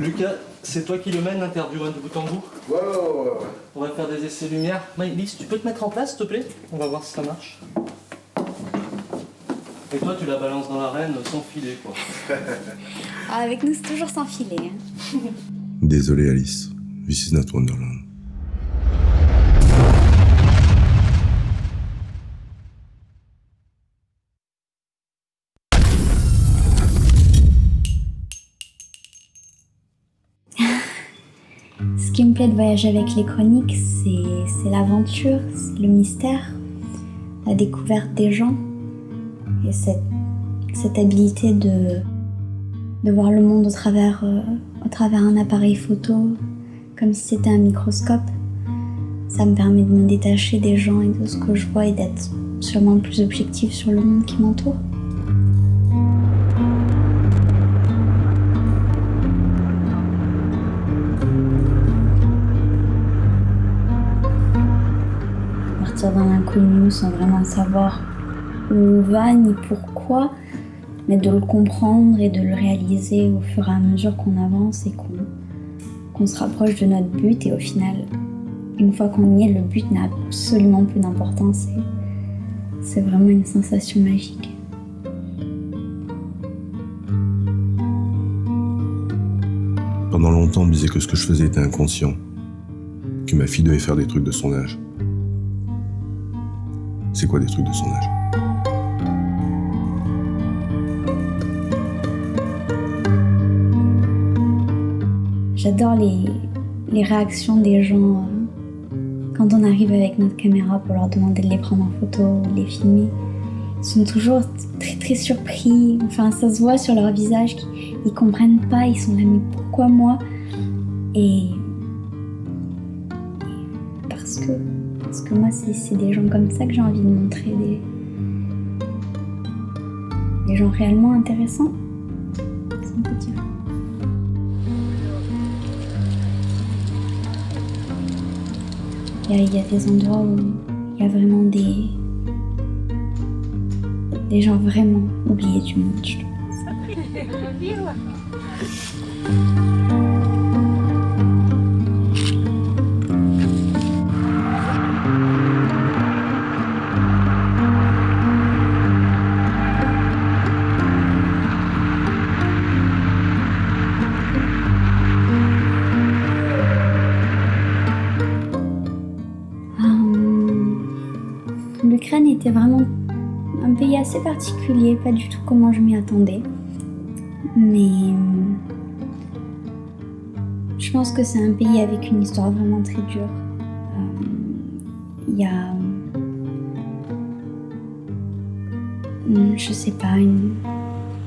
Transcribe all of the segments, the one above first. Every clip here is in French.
Lucas, c'est toi qui le mène, l'interview de bout en bout? Ouais. On va faire des essais lumière. Maëlys, tu peux te mettre en place, s'il te plaît? On va voir si ça marche. Et toi, tu la balances dans l'arène sans filet, quoi. Avec nous, c'est toujours sans filet. Hein. Désolé, Alice. This is not Wonderland. Ce qui me plaît de voyager avec les chroniques, c'est l'aventure, c'est le mystère, la découverte des gens et cette habilité de voir le monde au travers un appareil photo, comme si c'était un microscope. Ça me permet de me détacher des gens et de ce que je vois et d'être sûrement plus objective sur le monde qui m'entoure. Partir dans l'inconnu sans vraiment savoir où on va ni pourquoi, mais de le comprendre et de le réaliser au fur et à mesure qu'on avance et qu'on se rapproche de notre but. Et au final, une fois qu'on y est, le but n'a absolument plus d'importance. C'est vraiment une sensation magique. Pendant longtemps, on me disait que ce que je faisais était inconscient, que ma fille devait faire des trucs de son âge. C'est quoi des trucs de son âge? J'adore les réactions des gens quand on arrive avec notre caméra pour leur demander de les prendre en photo ou de les filmer. Ils sont toujours très très surpris, enfin ça se voit sur leur visage, ils comprennent pas, ils sont là mais pourquoi moi? Et parce que moi c'est des gens comme ça que j'ai envie de montrer, des gens réellement intéressants, si on peut dire. Il y a des endroits où il y a vraiment des gens vraiment oubliés du monde, je trouve. L'Ukraine était vraiment un pays assez particulier, pas du tout comment je m'y attendais. Mais je pense que c'est un pays avec une histoire vraiment très dure. Il y a, je sais pas, une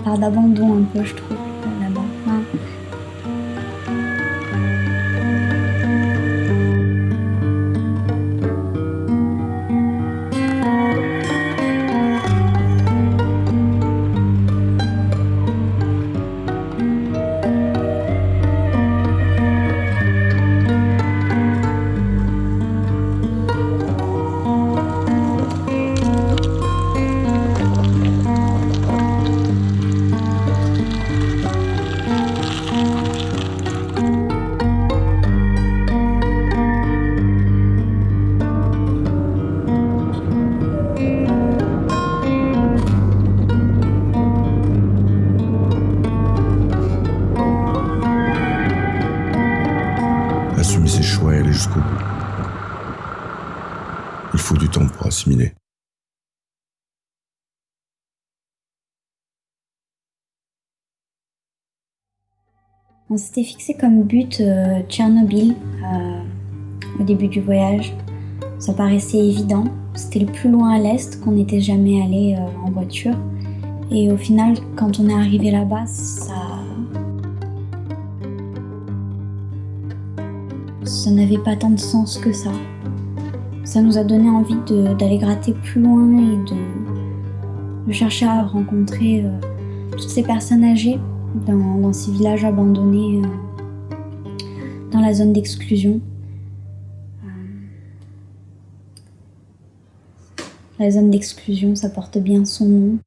part d'abandon un peu, je trouve, là-bas. Enfin, Assumer ses choix et aller jusqu'au bout. Il faut du temps pour assimiler. on s'était fixé comme but Tchernobyl au début du voyage. Ça paraissait évident. C'était le plus loin à l'est qu'on n'était jamais allé en voiture. Et au final, quand on est arrivé là-bas, ça n'avait pas tant de sens que ça. Ça nous a donné envie d'aller gratter plus loin et de chercher à rencontrer toutes ces personnes âgées dans ces villages abandonnés dans la zone d'exclusion. La zone d'exclusion, ça porte bien son nom.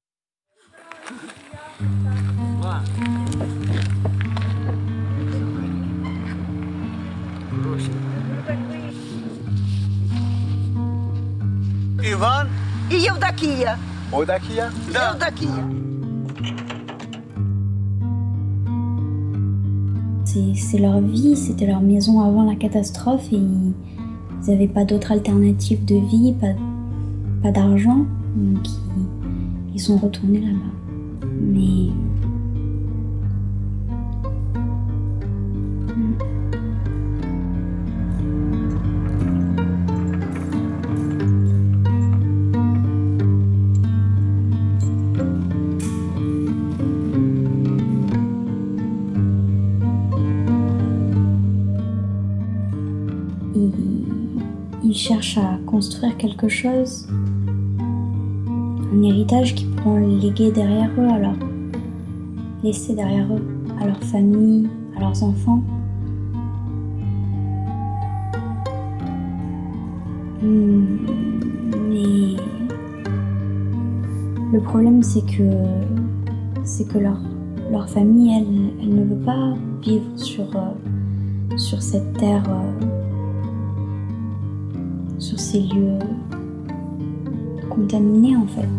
Іван, І Євдокія. Одакія. Євдокія. C'est leur vie, c'était leur maison avant la catastrophe et ils n'avaient pas d'autre alternative de vie, pas d'argent, donc ils sont retournés là-bas. Mais ils cherchent à construire quelque chose, un héritage qu'ils pourront léguer derrière eux, laisser derrière eux, à leur famille, à leurs enfants. Mais le problème, c'est que leur famille, elle ne veut pas vivre sur cette terre, sur ces lieux contaminés en fait.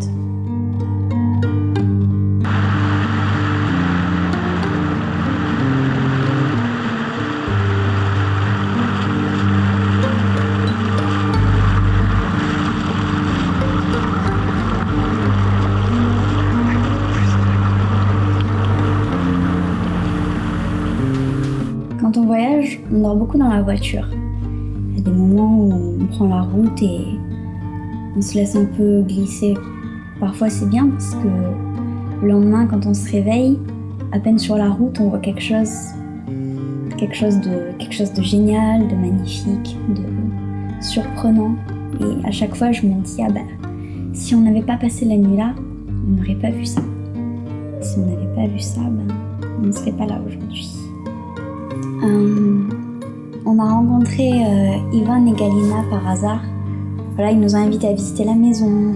Quand on voyage, on dort beaucoup dans la voiture. Il y a des moments où on prend la route et on se laisse un peu glisser. Parfois c'est bien parce que le lendemain, quand on se réveille, à peine sur la route, on voit quelque chose de génial, de magnifique, de surprenant. Et à chaque fois, je me dis, si on n'avait pas passé la nuit là, on n'aurait pas vu ça. Si on n'avait pas vu ça, on ne serait pas là aujourd'hui. On a rencontré Ivan et Galina par hasard. Voilà, ils nous ont invités à visiter la maison.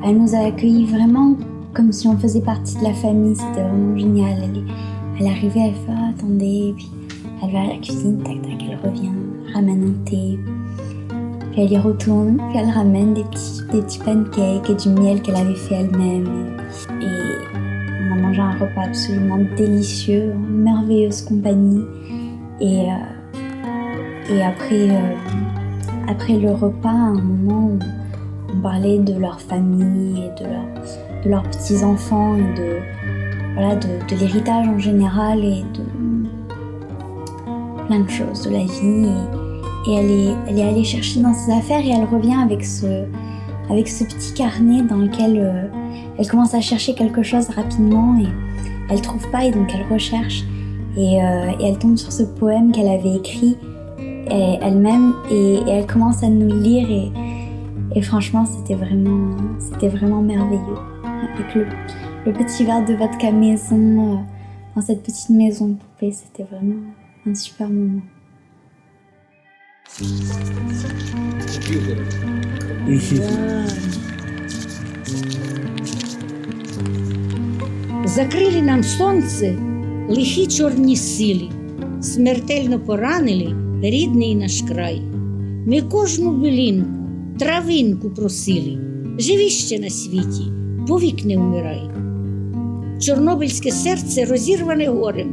Elle nous a accueillis vraiment comme si on faisait partie de la famille. C'était vraiment génial. Elle arrivait, elle fait attendez, puis elle va à la cuisine, tac tac, elle revient, ramène un thé. Puis elle y retourne, puis elle ramène des petits pancakes et du miel qu'elle avait fait elle-même. Et on a mangé un repas absolument délicieux, en merveilleuse compagnie. Et après le repas, à un moment où on parlait de leur famille et de leurs petits-enfants et de l'héritage en général et de plein de choses de la vie. Et elle est allée chercher dans ses affaires et elle revient avec ce petit carnet dans lequel elle commence à chercher quelque chose rapidement et elle trouve pas et donc elle recherche. Et elle tombe sur ce poème qu'elle avait écrit elle-même et elle commence à nous le lire et franchement c'était vraiment merveilleux avec le petit verre de vodka maison dans cette petite maison poupée, c'était vraiment un super moment. Закрили нам сонце лихі чорні силі, смертельно поранили рідний наш край. Ми кожну билинку, травинку просили, живі ще на світі, повік не вмирай. Чорнобильське серце розірване горем,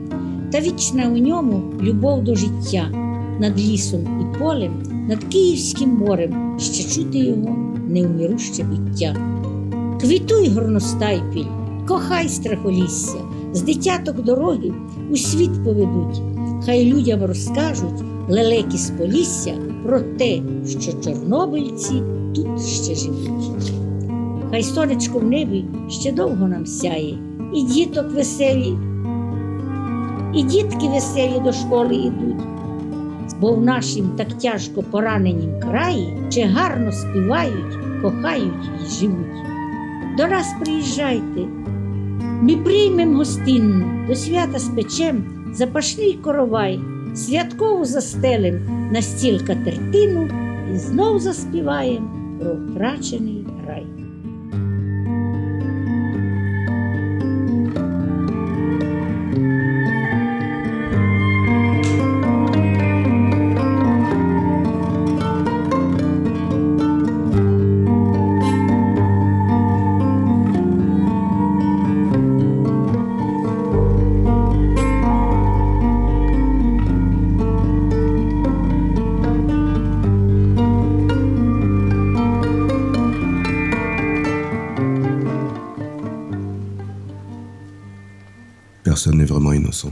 та вічна у ньому любов до життя. Над лісом і полем, над Київським морем ще чути його невмируще биття. Квітуй, горностайпіль, кохай страхолісся, з дитяток дороги у світ поведуть. Хай людям розкажуть лелеки з Полісся про те, що чорнобильці тут ще живуть. Хай сонечко в небі ще довго нам сяє, і діток веселі, і дітки веселі до школи йдуть. Бо в нашім так тяжко пораненім краї ще гарно співають, кохають і живуть. До нас приїжджайте, ми приймем гостинну, до свята спечем запашний коровай, святкову застелем на стіл катертину і знов заспіваєм про втрачений рай. Personne n'est vraiment innocent.